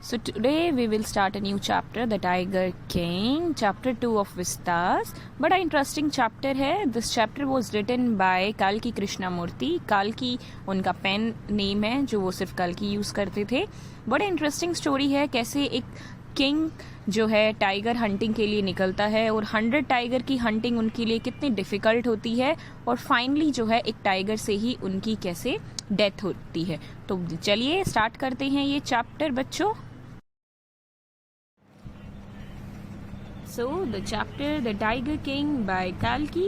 So today we will start a new chapter, The Tiger King, chapter 2 of Vistas. बड़ा interesting chapter है. This chapter was written by काल्की कृष्णमूर्ति. काल्की उनका pen name है जो वो सिर्फ काल्की यूज करते थे. बड़ा इंटरेस्टिंग स्टोरी है कैसे एक किंग जो है टाइगर हंटिंग के लिए निकलता है और 100 टाइगर की हंटिंग उनके लिए कितनी डिफिकल्ट होती है और फाइनली जो है एक टाइगर से ही उनकी कैसे डेथ होती है. तो चलिए स्टार्ट करते हैं ये चैप्टर बच्चों. So, the chapter The Tiger King by Kalki.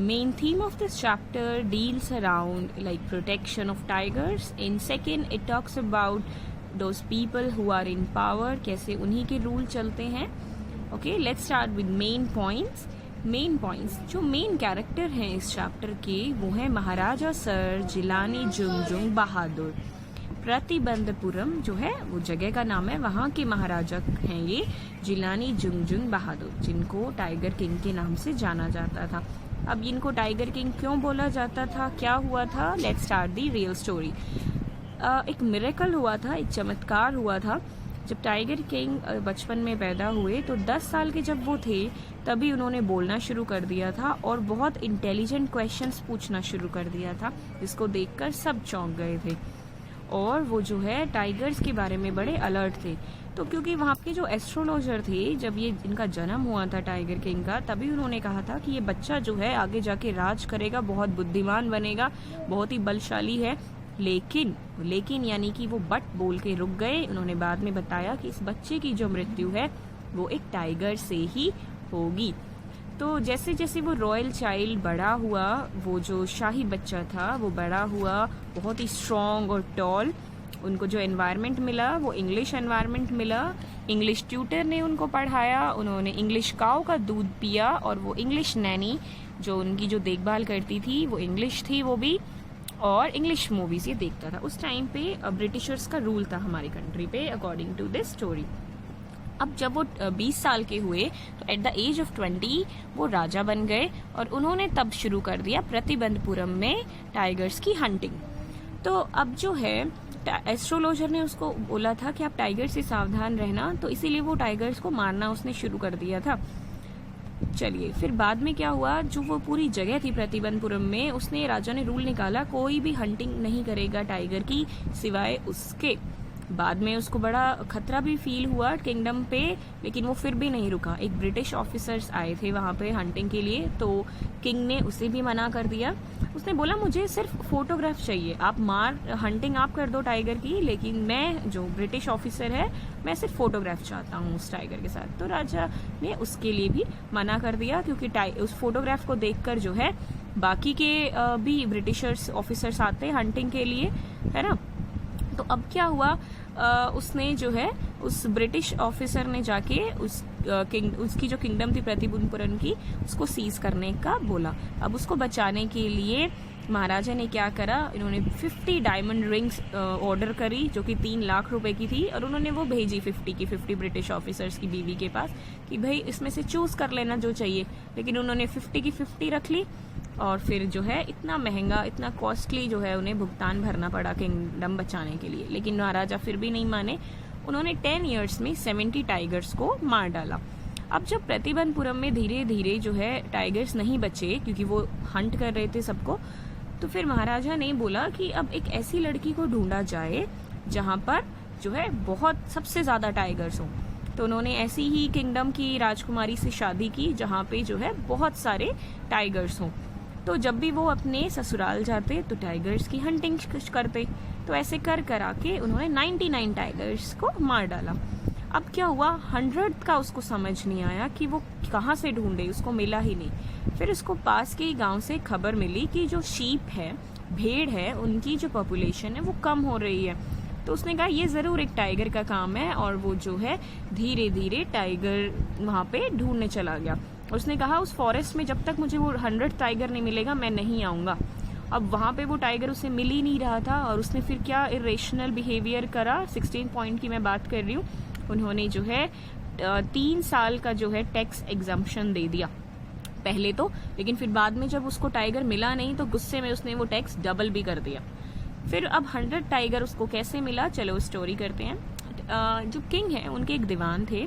Main theme of this chapter deals around like protection of tigers. In second, it talks about those people who are in power, कैसे उन्हीं के rule चलते हैं. Okay, let's start with main points. Main points, जो main character हैं इस chapter के वो है महाराजा सर जिलानी जुंगजुंग बहादुर. प्रतिबंधपुरम जो है वो जगह का नाम है, वहाँ के महाराजा हैं ये जिलानी जुंगजुंग बहादुर, जिनको टाइगर किंग के नाम से जाना जाता था. अब इनको टाइगर किंग क्यों बोला जाता था, क्या हुआ था, let's start the real story. एक मिरेकल हुआ था, एक चमत्कार हुआ था. जब टाइगर किंग बचपन में पैदा हुए तो 10 साल के जब वो थे तभी उन्होंने बोलना शुरू कर दिया था और बहुत इंटेलिजेंट क्वेश्चंस पूछना शुरू कर दिया था, जिसको देखकर सब चौंक गए थे और वो जो है टाइगर्स के बारे में बड़े अलर्ट थे. तो क्योंकि वहाँ के जो एस्ट्रोलॉजर थे, जब ये इनका जन्म हुआ था टाइगर किंग का, तभी उन्होंने कहा था कि ये बच्चा जो है आगे जाके राज करेगा, बहुत बुद्धिमान बनेगा, बहुत ही बलशाली है. लेकिन यानी कि वो बट बोल के रुक गए. उन्होंने बाद में बताया कि इस बच्चे की जो मृत्यु है वो एक टाइगर से ही होगी. तो जैसे जैसे वो रॉयल चाइल्ड बड़ा हुआ, वो जो शाही बच्चा था वो बड़ा हुआ, बहुत ही स्ट्रॉन्ग और टॉल. उनको जो एनवायरनमेंट मिला वो इंग्लिश एनवायरनमेंट मिला. इंग्लिश ट्यूटर ने उनको पढ़ाया, उन्होंने इंग्लिश काऊ का दूध पिया और वो इंग्लिश नैनी जो उनकी जो देखभाल करती थी वो इंग्लिश थी वो भी, और इंग्लिश मूवीज ये देखता था. उस टाइम पे ब्रिटिशर्स का रूल था हमारी कंट्री पे अकॉर्डिंग टू दिस स्टोरी. अब जब वो 20 साल के हुए तो एट द एज ऑफ 20 वो राजा बन गए और उन्होंने तब शुरू कर दिया प्रतिबंधपुरम में टाइगर्स की हंटिंग. तो अब जो है एस्ट्रोलॉजर ने उसको बोला था कि आप टाइगर से सावधान रहना, तो इसीलिए वो टाइगर्स को मारना उसने शुरू कर दिया था. चलिए फिर बाद में क्या हुआ, जो वो पूरी जगह थी प्रतिबंधपुरम में, उसने राजा ने रूल निकाला कोई भी हंटिंग नहीं करेगा टाइगर की सिवाय उसके. बाद में उसको बड़ा खतरा भी फील हुआ किंगडम पे, लेकिन वो फिर भी नहीं रुका. एक ब्रिटिश ऑफिसर्स आए थे वहां पे हंटिंग के लिए, तो किंग ने उसे भी मना कर दिया. उसने बोला मुझे सिर्फ फोटोग्राफ चाहिए, आप हंटिंग आप कर दो टाइगर की, लेकिन मैं जो ब्रिटिश ऑफिसर है मैं सिर्फ फोटोग्राफ चाहता हूँ उस टाइगर के साथ. तो राजा ने उसके लिए भी मना कर दिया क्योंकि उस फोटोग्राफ को देखकर जो है बाकी के भी ब्रिटिशर्स ऑफिसर्स आते हैं हंटिंग के लिए, है ना. तो अब क्या हुआ, उसने जो है उस ब्रिटिश ऑफिसर ने जाके उसकी जो किंगडम थी प्रतिबंधपुरम की उसको सीज करने का बोला. अब उसको बचाने के लिए महाराजा ने क्या करा, इन्होंने 50 डायमंड रिंग्स ऑर्डर करी जो कि 3 लाख रुपए की थी, और उन्होंने वो भेजी 50 ब्रिटिश ऑफिसर्स की बीवी के पास कि भाई इसमें से चूज कर लेना जो चाहिए. लेकिन उन्होंने 50 रख ली और फिर जो है इतना महंगा, इतना कॉस्टली जो है उन्हें भुगतान भरना पड़ा किंगडम बचाने के लिए. लेकिन महाराजा फिर भी नहीं माने. उन्होंने 10 इयर्स में 70 टाइगर्स को मार डाला. अब जब प्रतिबंधपुरम में धीरे धीरे जो है टाइगर्स नहीं बचे क्योंकि वो हंट कर रहे थे सबको, तो फिर महाराजा ने बोला कि अब एक ऐसी लड़की को ढूंढा जाए जहां पर जो है बहुत सबसे ज्यादा टाइगर्स हों. तो उन्होंने ऐसी ही किंगडम की राजकुमारी से शादी की जहां पे जो है बहुत सारे टाइगर्स हों. तो जब भी वो अपने ससुराल जाते तो टाइगर्स की हंटिंग करते. तो ऐसे कर आके उन्होंने 99 टाइगर्स को मार डाला. अब क्या हुआ, 100 का उसको समझ नहीं आया कि वो कहाँ से ढूंढे, उसको मिला ही नहीं. फिर उसको पास के गांव से खबर मिली कि जो शीप है, भेड़ है, उनकी जो पॉपुलेशन है वो कम हो रही है. तो उसने कहा ये जरूर एक टाइगर का काम है, और वो जो है धीरे धीरे टाइगर वहां पे ढूंढने चला गया. उसने कहा उस फॉरेस्ट में जब तक मुझे वो 100 टाइगर नहीं मिलेगा मैं नहीं आऊंगा. अब वहां पे वो टाइगर उसे मिल ही नहीं रहा था, और उसने फिर क्या इरेशनल बिहेवियर करा. 16 पॉइंट की मैं बात कर रही हूँ. उन्होंने जो है 3 साल का जो है टैक्स एग्जम्पशन दे दिया पहले तो, लेकिन फिर बाद में जब उसको टाइगर मिला नहीं तो गुस्से में उसने वो टैक्स डबल भी कर दिया. फिर अब 100 टाइगर उसको कैसे मिला, चलो स्टोरी करते हैं. जो किंग है उनके एक दीवान थे,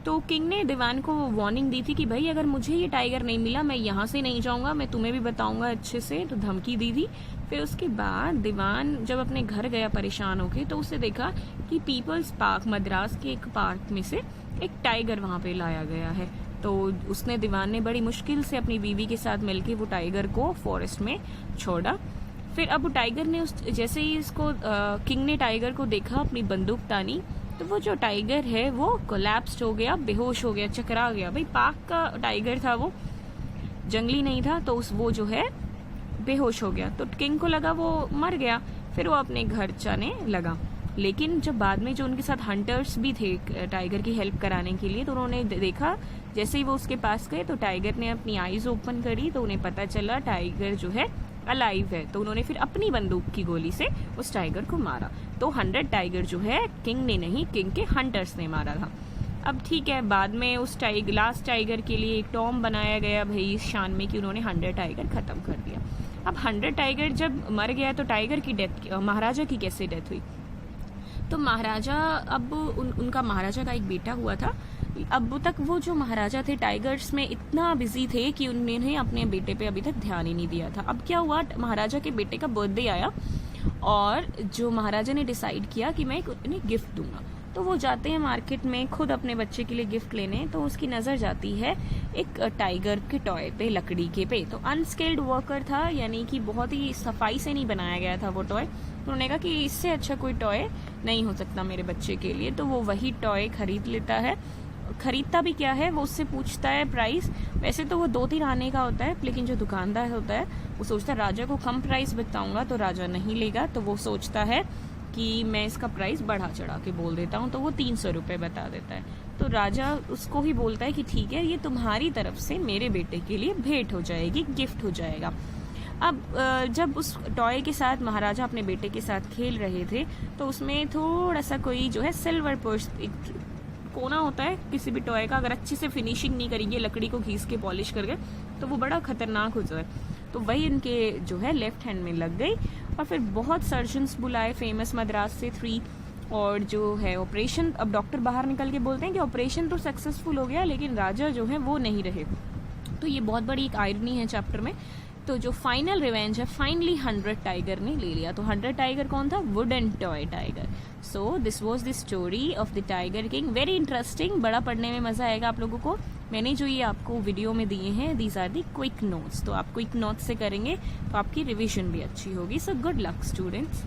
तो किंग ने दीवान को वार्निंग दी थी कि भाई अगर मुझे ये टाइगर नहीं मिला मैं यहाँ से नहीं जाऊंगा, मैं तुम्हें भी बताऊंगा अच्छे से, तो धमकी दी थी। फिर उसके बाद दीवान जब अपने घर गया परेशान होके, तो उसने देखा कि पीपल्स पार्क, मद्रास के एक पार्क में से एक टाइगर वहां पे लाया गया है। तो उसने दीवान ने बड़ी मुश्किल से अपनी बीवी के साथ मिलके वो टाइगर को फॉरेस्ट में छोड़ा। फिर अब टाइगर ने जैसे ही इसको किंग ने टाइगर को देखा, अपनी बंदूक तानी, तो वो जो टाइगर है वो कोलैप्स्ड हो गया, बेहोश हो गया, चकरा गया। भाई पार्क का टाइगर था, वो जंगली नहीं था, तो वो जो है बेहोश हो गया। तो किंग को लगा वो मर गया, फिर वो अपने घर जाने लगा। लेकिन जब बाद में जो उनके साथ हंटर्स भी थे टाइगर की हेल्प कराने के लिए, तो उन्होंने देखा जैसे ही वो उसके पास गए तो टाइगर ने अपनी आईज ओपन करी, तो उन्हें पता चला टाइगर जो है अलाइव है। तो उन्होंने फिर अपनी बंदूक की गोली से उस टाइगर को मारा। तो 100 टाइगर जो है किंग ने नहीं, किंग के हंटर्स ने मारा था। अब ठीक है, बाद में उस लास्ट टाइगर के लिए एक टॉम बनाया गया भाई इस शान में कि उन्होंने 100 टाइगर खत्म कर दिया। अब 100 टाइगर जब मर गया तो टाइगर की डेथ, महाराजा की कैसे डेथ हुई? तो महाराजा, अब उनका महाराजा का एक बेटा हुआ था। अब तक वो जो महाराजा थे टाइगर्स में इतना बिजी थे कि उन्होंने अपने बेटे पे अभी तक ध्यान ही नहीं दिया था। अब क्या हुआ, महाराजा के बेटे का बर्थडे आया और जो महाराजा ने डिसाइड किया कि मैं उन्हें गिफ्ट दूंगा। तो वो जाते हैं मार्केट में खुद अपने बच्चे के लिए गिफ्ट लेने, तो उसकी नजर जाती है एक टाइगर के टॉय पे, लकड़ी के पे। तो अनस्किल्ड वर्कर था, यानी कि बहुत ही सफाई से नहीं बनाया गया था वो टॉय। तो उन्होंने कहा कि इससे अच्छा कोई टॉय नहीं हो सकता मेरे बच्चे के लिए। तो वो वही टॉय खरीद लेता है। खरीदता भी क्या है, वो उससे पूछता है प्राइस। वैसे तो वो 2-3 आने का होता है, लेकिन जो दुकानदार होता है वो सोचता है राजा को कम प्राइस बताऊंगा तो राजा नहीं लेगा, तो वो सोचता है कि मैं इसका प्राइस बढ़ा चढ़ा के बोल देता हूँ, तो वो 300 रुपये बता देता है। तो राजा उसको ही बोलता है कि ठीक है, ये तुम्हारी तरफ से मेरे बेटे के लिए भेंट हो जाएगी, गिफ्ट हो जाएगा। अब जब उस टॉय के साथ महाराजा अपने बेटे के साथ खेल रहे थे, तो उसमें थोड़ा सा कोई जो है सिल्वर पर्स, एक कोना होता है किसी भी टॉय का, अगर अच्छे से फिनिशिंग नहीं करेंगे, लकड़ी को घिस के पॉलिश करके, तो वो बड़ा खतरनाक होता है। तो वही इनके जो है लेफ्ट हैंड में लग गई। और फिर बहुत सर्जन्स बुलाए फेमस मद्रास से 3, और जो है ऑपरेशन, अब डॉक्टर बाहर निकल के बोलते हैं कि ऑपरेशन तो सक्सेसफुल हो गया, लेकिन राजा जो है वो नहीं रहे। तो ये बहुत बड़ी एक आयरनी है चैप्टर में। तो जो फाइनल रिवेंज है, फाइनली 100 टाइगर ने ले लिया। तो 100 टाइगर कौन था? Wooden toy tiger. So this was the story of the tiger king. Very interesting, बड़ा पढ़ने में मजा आएगा आप लोगों को। मैंने जो ये आपको वीडियो में दिए हैं, these are the quick notes. तो आप क्विक नोट्स से करेंगे तो आपकी रिविजन भी अच्छी होगी। So good luck students.